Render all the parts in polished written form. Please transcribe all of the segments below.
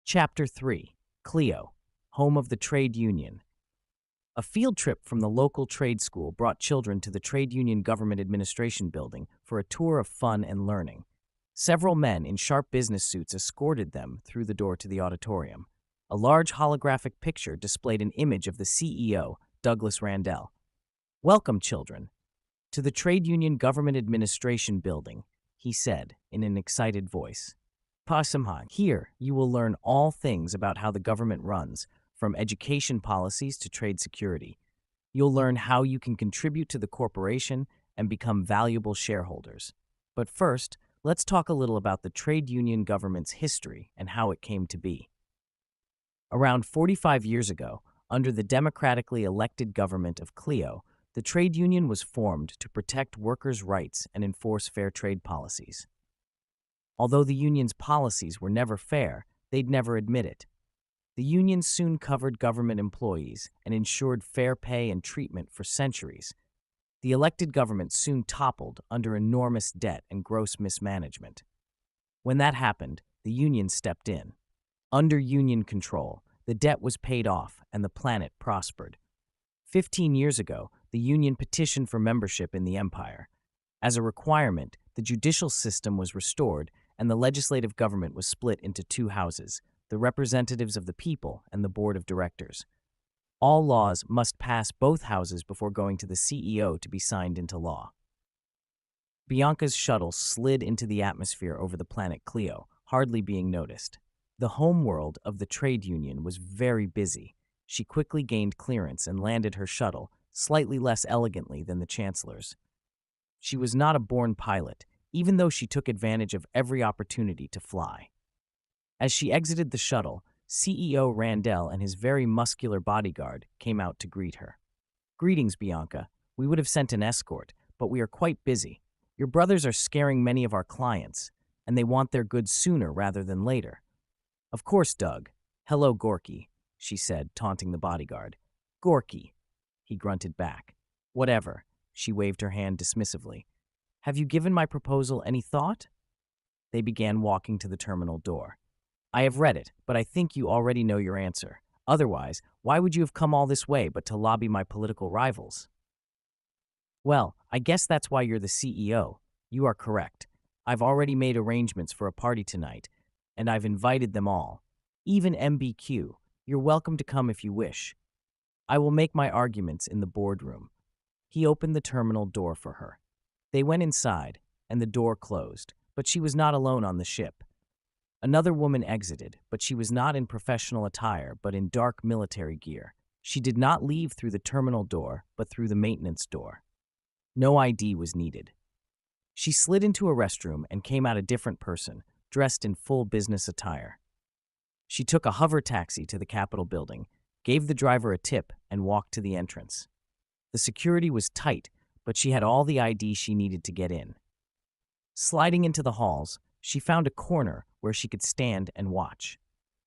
Chapter 3. Clio, home of the trade union. A field trip from the local trade school brought children to the Trade Union Government Administration Building for a tour of fun and learning. Several men in sharp business suits escorted them through the door to the auditorium. A large holographic picture displayed an image of the CEO, Douglas Randell. "Welcome, children, to the Trade Union Government Administration Building," he said in an excited voice. Pasamhan, here you will learn all things about how the government runs, from education policies to trade security. You'll learn how you can contribute to the corporation and become valuable shareholders. But first, let's talk a little about the trade union government's history and how it came to be. Around 45 years ago, under the democratically elected government of Clio, the trade union was formed to protect workers' rights and enforce fair trade policies. Although the union's policies were never fair, they'd never admit it. The union soon covered government employees and ensured fair pay and treatment for centuries. The elected government soon toppled under enormous debt and gross mismanagement. When that happened, the union stepped in. Under union control, the debt was paid off and the planet prospered. 15 years ago, the union petitioned for membership in the empire. As a requirement, the judicial system was restored and the legislative government was split into two houses, the representatives of the people and the board of directors. All laws must pass both houses before going to the CEO to be signed into law. Bianca's shuttle slid into the atmosphere over the planet Clio, hardly being noticed. The homeworld of the trade union was very busy. She quickly gained clearance and landed her shuttle, slightly less elegantly than the chancellor's. She was not a born pilot, even though she took advantage of every opportunity to fly. As she exited the shuttle, CEO Randell and his very muscular bodyguard came out to greet her. "Greetings, Bianca. We would have sent an escort, but we are quite busy. Your brothers are scaring many of our clients, and they want their goods sooner rather than later." "Of course, Doug. Hello, Gorky," she said, taunting the bodyguard. "Gorky," he grunted back. "Whatever." She waved her hand dismissively. "Have you given my proposal any thought?" They began walking to the terminal door. "I have read it, but I think you already know your answer. Otherwise, why would you have come all this way but to lobby my political rivals?" "Well, I guess that's why you're the CEO. You are correct. I've already made arrangements for a party tonight, and I've invited them all. Even MBQ. You're welcome to come if you wish. I will make my arguments in the boardroom." He opened the terminal door for her. They went inside, and the door closed, but she was not alone on the ship. Another woman exited, but she was not in professional attire, but in dark military gear. She did not leave through the terminal door, but through the maintenance door. No ID was needed. She slid into a restroom and came out a different person, dressed in full business attire. She took a hover taxi to the Capitol building, gave the driver a tip, and walked to the entrance. The security was tight, but she had all the ID she needed to get in. Sliding into the halls, she found a corner where she could stand and watch.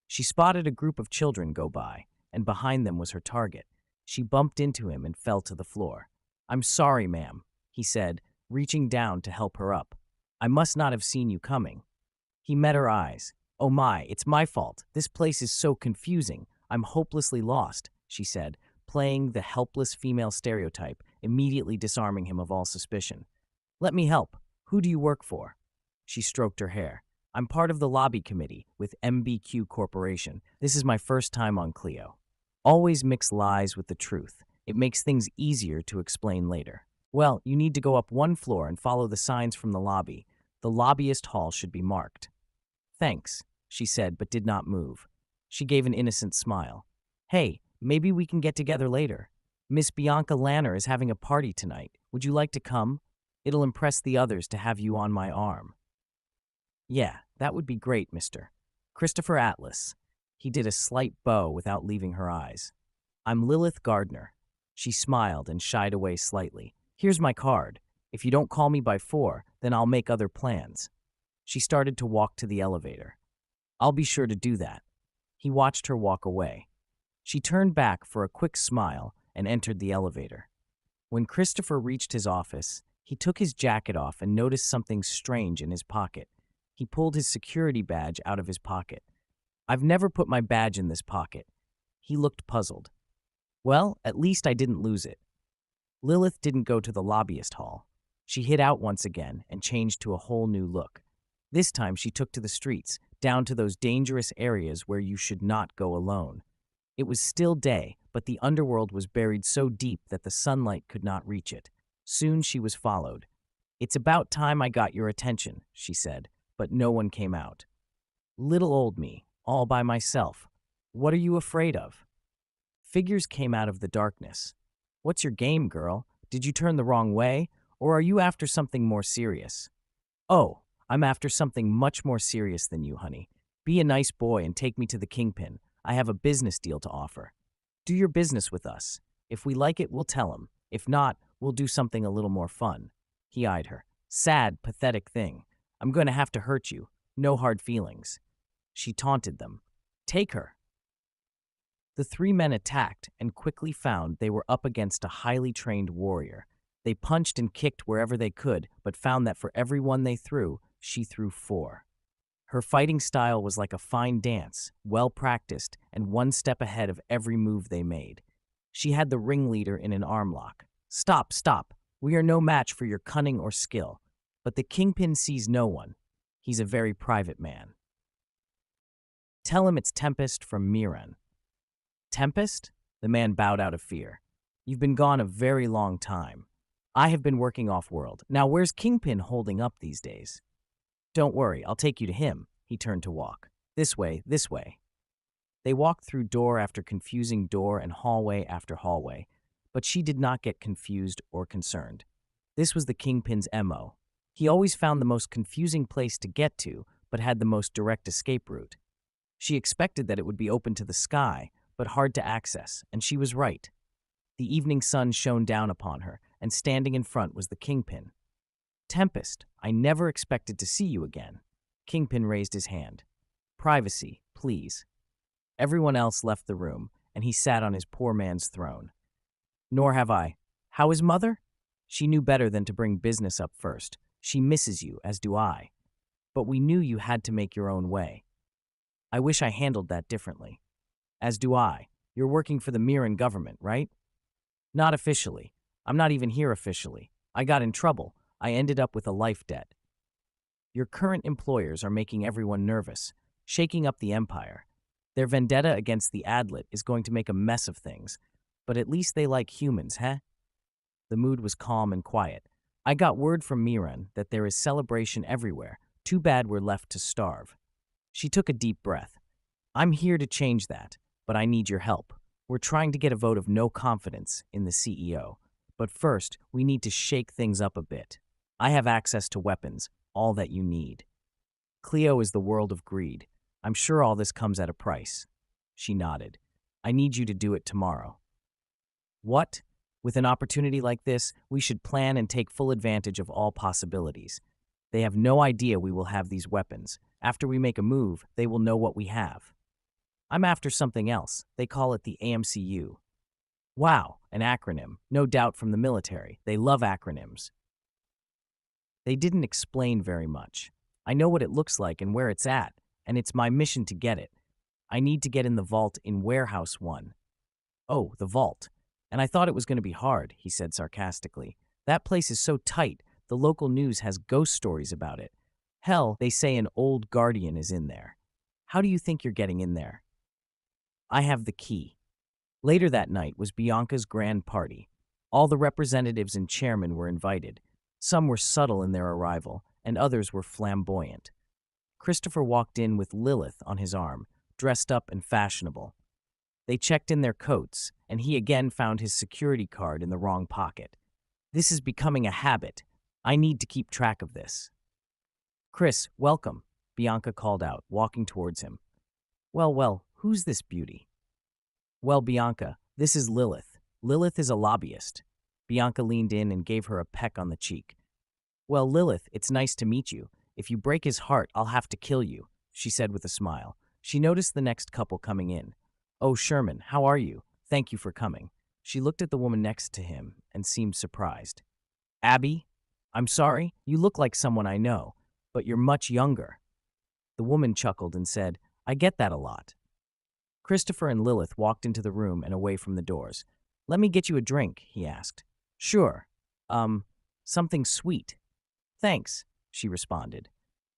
She spotted a group of children go by, and behind them was her target. She bumped into him and fell to the floor. "I'm sorry, ma'am," he said, reaching down to help her up. "I must not have seen you coming." He met her eyes. "Oh my, it's my fault. This place is so confusing. I'm hopelessly lost," she said, playing the helpless female stereotype, immediately disarming him of all suspicion. "Let me help. Who do you work for?" She stroked her hair. "I'm part of the lobby committee with MBQ Corporation. This is my first time on Clio." Always mix lies with the truth. It makes things easier to explain later. "Well, you need to go up one floor and follow the signs from the lobby. The lobbyist hall should be marked." "Thanks," she said, but did not move. She gave an innocent smile. "Hey, maybe we can get together later. Miss Bianca Lanner is having a party tonight. Would you like to come? It'll impress the others to have you on my arm." "Yeah, that would be great, Mr. Christopher Atlas." He did a slight bow without leaving her eyes. "I'm Lilith Gardner." She smiled and shied away slightly. "Here's my card. If you don't call me by 4, then I'll make other plans." She started to walk to the elevator. "I'll be sure to do that." He watched her walk away. She turned back for a quick smile and entered the elevator. When Christopher reached his office, he took his jacket off and noticed something strange in his pocket. He pulled his security badge out of his pocket. I've never put my badge in this pocket. He looked puzzled. Well, at least I didn't lose it. Lilith didn't go to the lobbyist hall. She hid out once again and changed to a whole new look. This time she took to the streets, down to those dangerous areas where you should not go alone. It was still day, but the underworld was buried so deep that the sunlight could not reach it. Soon she was followed. "It's about time I got your attention," she said, but no one came out. "Little old me, all by myself. What are you afraid of?" Figures came out of the darkness. "What's your game, girl? Did you turn the wrong way? Or are you after something more serious?" "Oh, I'm after something much more serious than you, honey. Be a nice boy and take me to the Kingpin. I have a business deal to offer. Do your business with us. If we like it, we'll tell him. If not, we'll do something a little more fun." He eyed her. "Sad, pathetic thing. I'm going to have to hurt you. No hard feelings." She taunted them. "Take her." The three men attacked and quickly found they were up against a highly trained warrior. They punched and kicked wherever they could, but found that for every one they threw, she threw 4. Her fighting style was like a fine dance, well practiced, and one step ahead of every move they made. She had the ringleader in an arm lock. "Stop, stop. We are no match for your cunning or skill." But the Kingpin sees no one. He's a very private man. "Tell him it's Tempest from Meeran." "Tempest?" The man bowed out of fear. "You've been gone a very long time. I have been working off-world. Now where's Kingpin holding up these days?" "Don't worry, I'll take you to him." He turned to walk. This way, this way." They walked through door after confusing door and hallway after hallway, but she did not get confused or concerned. This was the Kingpin's MO. He always found the most confusing place to get to, but had the most direct escape route. She expected that it would be open to the sky, but hard to access, and she was right. The evening sun shone down upon her, and standing in front was the Kingpin. "Tempest, I never expected to see you again." Kingpin raised his hand. "Privacy, please." Everyone else left the room, and he sat on his poor man's throne. "Nor have I. How is mother?" She knew better than to bring business up first. "She misses you, as do I. But we knew you had to make your own way. I wish I handled that differently." "As do I. You're working for the Meeran government, right?" "Not officially. I'm not even here officially. I got in trouble. I ended up with a life debt." "Your current employers are making everyone nervous, shaking up the empire. Their vendetta against the Adlet is going to make a mess of things, but at least they like humans, huh?" The mood was calm and quiet. "I got word from Meeran that there is celebration everywhere. Too bad we're left to starve." She took a deep breath. "I'm here to change that, but I need your help. We're trying to get a vote of no confidence in the CEO. But first, we need to shake things up a bit. I have access to weapons, all that you need. Cleo is the world of greed. I'm sure all this comes at a price." She nodded. "I need you to do it tomorrow." "What? With an opportunity like this, we should plan and take full advantage of all possibilities. They have no idea we will have these weapons. After we make a move, they will know what we have." "I'm after something else. They call it the AMCU." "Wow, an acronym. No doubt from the military. They love acronyms." They didn't explain very much. "I know what it looks like and where it's at, and it's my mission to get it. I need to get in the vault in Warehouse 1. "Oh, the vault. And I thought it was going to be hard," he said sarcastically. "That place is so tight, the local news has ghost stories about it. Hell, they say an old guardian is in there. How do you think you're getting in there?" "I have the key." Later that night was Bianca's grand party. All the representatives and chairmen were invited. Some were subtle in their arrival, and others were flamboyant. Christopher walked in with Lilith on his arm, dressed up and fashionable. They checked in their coats, and he again found his security card in the wrong pocket. "This is becoming a habit. I need to keep track of this." "Chris, welcome," Bianca called out, walking towards him. Well, well, who's this beauty?" "Well, Bianca, this is Lilith. Lilith is a lobbyist." Bianca leaned in and gave her a peck on the cheek. "Well, Lilith, it's nice to meet you. If you break his heart, I'll have to kill you," she said with a smile. She noticed the next couple coming in. "Oh, Sherman, how are you? Thank you for coming." She looked at the woman next to him and seemed surprised. "Abby? I'm sorry, you look like someone I know, but you're much younger." The woman chuckled and said, I get that a lot. Christopher and Lilith walked into the room and away from the doors. Let me get you a drink, he asked. Sure. Something sweet. Thanks, she responded.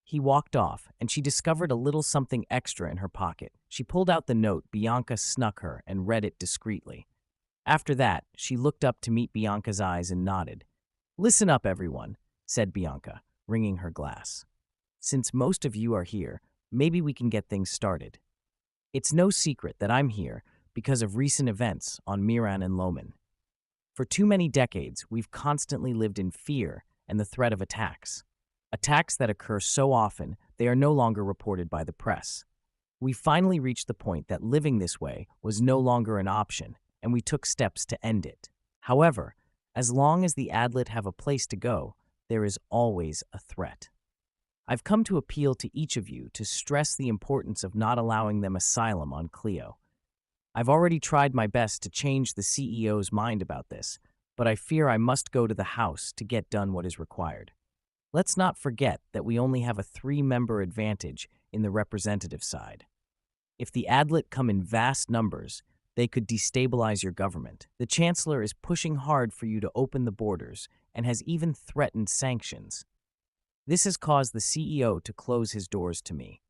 He walked off, and she discovered a little something extra in her pocket. She pulled out the note Bianca snuck her and read it discreetly. After that, she looked up to meet Bianca's eyes and nodded. Listen up, everyone, said Bianca, ringing her glass. Since most of you are here, maybe we can get things started. It's no secret that I'm here because of recent events on Meeran and Loman. For too many decades, we've constantly lived in fear and the threat of attacks. Attacks that occur so often, they are no longer reported by the press. We finally reached the point that living this way was no longer an option, and we took steps to end it. However, as long as the Adlet have a place to go, there is always a threat. I've come to appeal to each of you to stress the importance of not allowing them asylum on Clio. I've already tried my best to change the CEO's mind about this, but I fear I must go to the House to get done what is required. Let's not forget that we only have a 3-member advantage in the representative side. If the Adlet come in vast numbers, they could destabilize your government. The Chancellor is pushing hard for you to open the borders and has even threatened sanctions. This has caused the CEO to close his doors to me.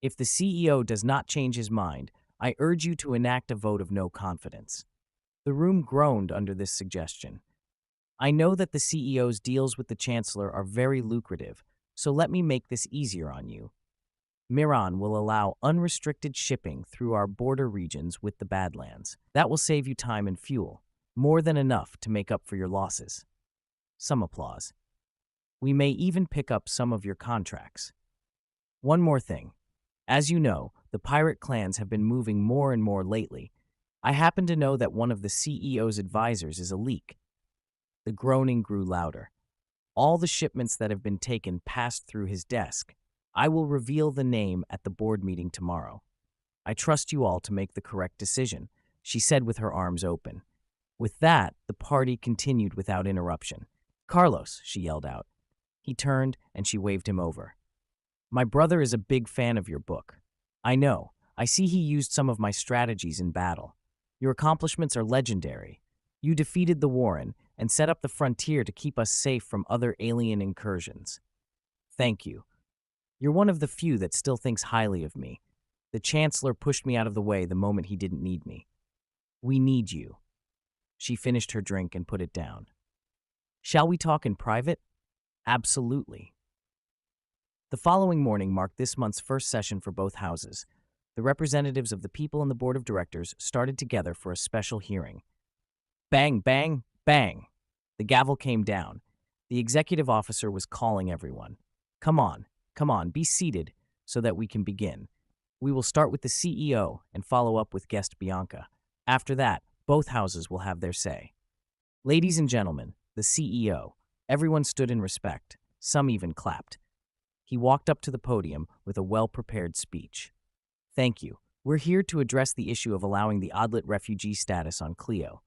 If the CEO does not change his mind, I urge you to enact a vote of no confidence. The room groaned under this suggestion. I know that the CEO's deals with the Chancellor are very lucrative, so let me make this easier on you. Meeran will allow unrestricted shipping through our border regions with the Badlands. That will save you time and fuel, more than enough to make up for your losses. Some applause. We may even pick up some of your contracts. One more thing. As you know, the pirate clans have been moving more and more lately. I happen to know that one of the CEO's advisors is a leak. The groaning grew louder. All the shipments that have been taken passed through his desk. I will reveal the name at the board meeting tomorrow. I trust you all to make the correct decision, she said with her arms open. With that, the party continued without interruption. Carlos, she yelled out. He turned and she waved him over. My brother is a big fan of your book. I know. I see he used some of my strategies in battle. Your accomplishments are legendary. You defeated the Warren and set up the frontier to keep us safe from other alien incursions. Thank you. You're one of the few that still thinks highly of me. The Chancellor pushed me out of the way the moment he didn't need me. We need you. She finished her drink and put it down. Shall we talk in private? Absolutely. The following morning marked this month's first session for both houses. The representatives of the people and the board of directors started together for a special hearing. Bang, bang, bang. The gavel came down. The executive officer was calling everyone. Come on, be seated so that we can begin. We will start with the CEO and follow up with guest Bianca. After that, both houses will have their say. Ladies and gentlemen, the CEO. Everyone stood in respect. Some even clapped. He walked up to the podium with a well-prepared speech. Thank you. We're here to address the issue of allowing the Adlet refugee status on Clio.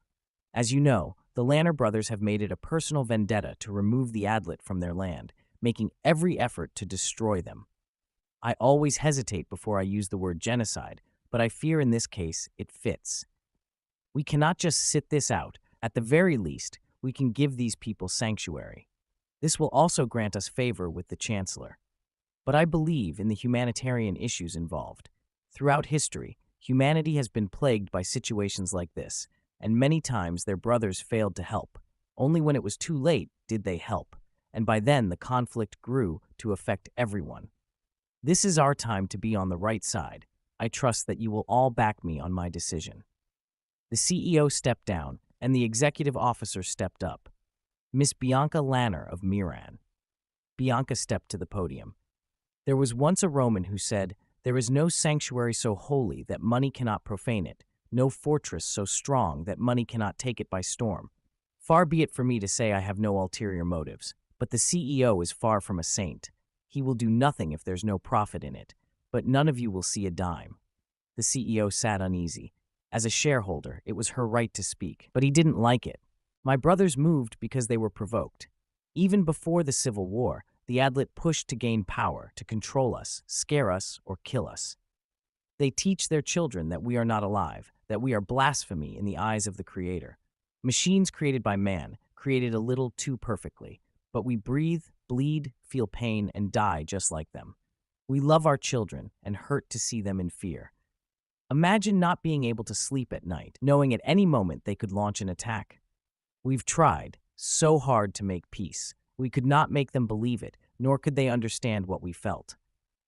As you know, the Lanner brothers have made it a personal vendetta to remove the Adlet from their land, making every effort to destroy them. I always hesitate before I use the word genocide, but I fear in this case it fits. We cannot just sit this out. At the very least, we can give these people sanctuary. This will also grant us favor with the Chancellor. But I believe in the humanitarian issues involved. Throughout history, humanity has been plagued by situations like this, and many times their brothers failed to help. Only when it was too late did they help, and by then the conflict grew to affect everyone. This is our time to be on the right side. I trust that you will all back me on my decision. The CEO stepped down, and the executive officer stepped up. Miss Bianca Lanner of Meeran. Bianca stepped to the podium. There was once a Roman who said, "There is no sanctuary so holy that money cannot profane it, no fortress so strong that money cannot take it by storm." Far be it for me to say I have no ulterior motives, but the CEO is far from a saint. He will do nothing if there's no profit in it, but none of you will see a dime. The CEO sat uneasy. As a shareholder, it was her right to speak, but he didn't like it. My brothers moved because they were provoked. Even before the Civil War, the Adlet pushed to gain power, to control us, scare us, or kill us. They teach their children that we are not alive, that we are blasphemy in the eyes of the Creator. Machines created by man, created a little too perfectly, but we breathe, bleed, feel pain, and die just like them. We love our children and hurt to see them in fear. Imagine not being able to sleep at night, knowing at any moment they could launch an attack. We've tried so hard to make peace. We could not make them believe it, nor could they understand what we felt.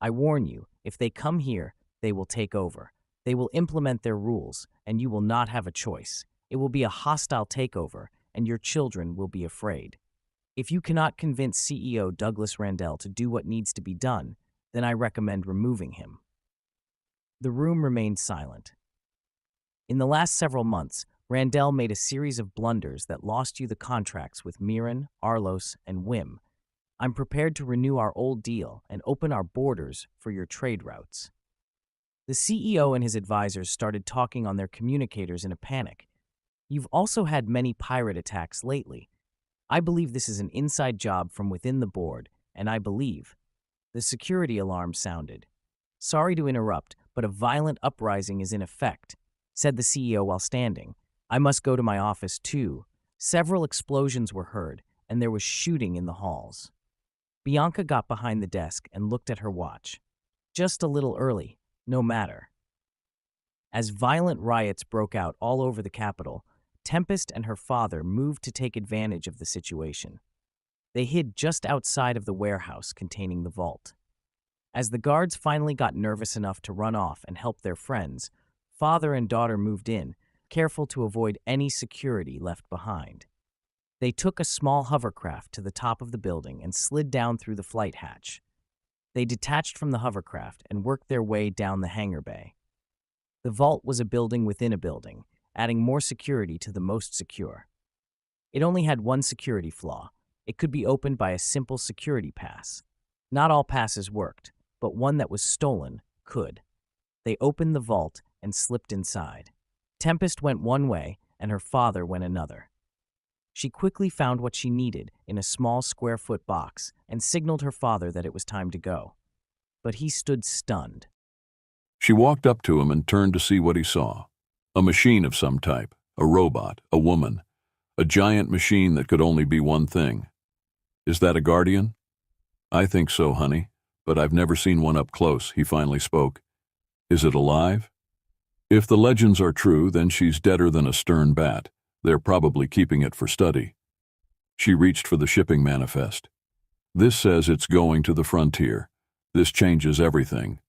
I warn you, if they come here, they will take over. They will implement their rules, and you will not have a choice. It will be a hostile takeover, and your children will be afraid. If you cannot convince CEO Douglas Randell to do what needs to be done, then I recommend removing him. The room remained silent. In the last several months, Randell made a series of blunders that lost you the contracts with Meeran, Arlos, and Wim. I'm prepared to renew our old deal and open our borders for your trade routes. The CEO and his advisors started talking on their communicators in a panic. You've also had many pirate attacks lately. I believe this is an inside job from within the board, and I believe the security alarm sounded. Sorry to interrupt, but a violent uprising is in effect, said the CEO while standing. I must go to my office too. Several explosions were heard, and there was shooting in the halls. Bianca got behind the desk and looked at her watch. Just a little early, no matter. As violent riots broke out all over the capital, Tempest and her father moved to take advantage of the situation. They hid just outside of the warehouse containing the vault. As the guards finally got nervous enough to run off and help their friends, father and daughter moved in, careful to avoid any security left behind. They took a small hovercraft to the top of the building and slid down through the flight hatch. They detached from the hovercraft and worked their way down the hangar bay. The vault was a building within a building, adding more security to the most secure. It only had one security flaw. It could be opened by a simple security pass. Not all passes worked, but one that was stolen could. They opened the vault and slipped inside. Tempest went one way and her father went another. She quickly found what she needed in a small square-foot box and signaled her father that it was time to go. But he stood stunned. She walked up to him and turned to see what he saw. A machine of some type, a robot, a woman, a giant machine that could only be one thing. Is that a guardian? I think so, honey, but I've never seen one up close, he finally spoke. Is it alive? If the legends are true, then she's deader than a stern bat. They're probably keeping it for study. She reached for the shipping manifest. This says it's going to the frontier. This changes everything.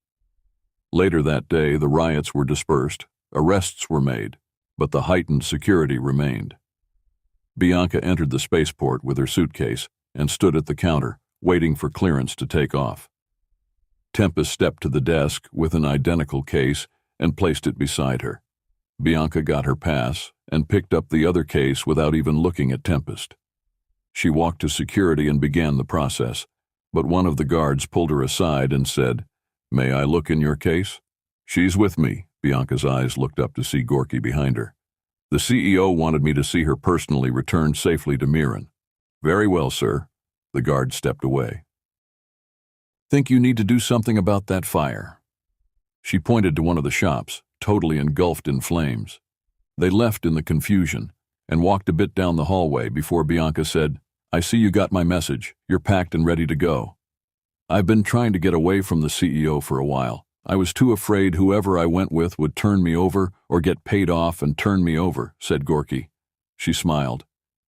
Later that day, the riots were dispersed, arrests were made, but the heightened security remained. Bianca entered the spaceport with her suitcase and stood at the counter, waiting for clearance to take off. Tempest stepped to the desk with an identical case and placed it beside her. Bianca got her pass and picked up the other case without even looking at Tempest. She walked to security and began the process, but one of the guards pulled her aside and said, "May I look in your case?" "She's with me." Bianca's eyes looked up to see Gorky behind her. "The CEO wanted me to see her personally returned safely to Meeran." "Very well, sir." The guard stepped away. "Think you need to do something about that fire." She pointed to one of the shops, totally engulfed in flames. They left in the confusion and walked a bit down the hallway before Bianca said, "I see you got my message. You're packed and ready to go." "I've been trying to get away from the CEO for a while. I was too afraid whoever I went with would turn me over or get paid off and turn me over," said Gorky. She smiled.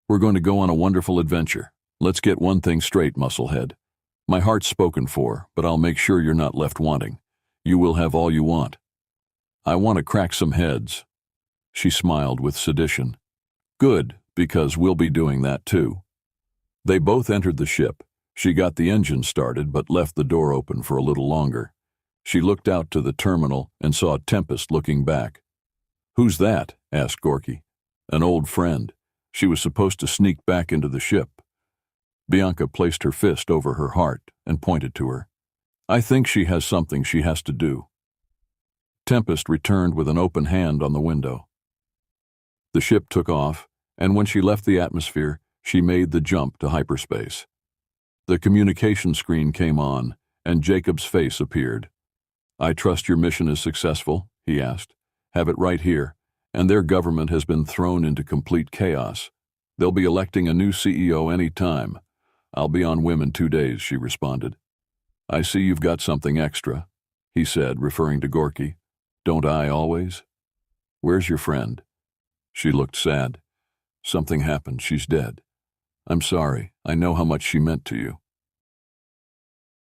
"We're going to go on a wonderful adventure. Let's get one thing straight, Musclehead. My heart's spoken for, but I'll make sure you're not left wanting. You will have all you want. I want to crack some heads." She smiled with sedition. "Good, because we'll be doing that too." They both entered the ship. She got the engine started but left the door open for a little longer. She looked out to the terminal and saw Tempest looking back. "Who's that?" asked Gorky. "An old friend. She was supposed to sneak back into the ship." Bianca placed her fist over her heart and pointed to her. "I think she has something she has to do." Tempest returned with an open hand on the window. The ship took off, and when she left the atmosphere, she made the jump to hyperspace. The communication screen came on, and Jacob's face appeared. I trust your mission is successful, he asked. Have it right here, and their government has been thrown into complete chaos. They'll be electing a new CEO any time. I'll be on whim in 2 days, she responded. I see you've got something extra, he said, referring to Gorky. Don't I always? Where's your friend? She looked sad. Something happened. She's dead. I'm sorry. I know how much she meant to you.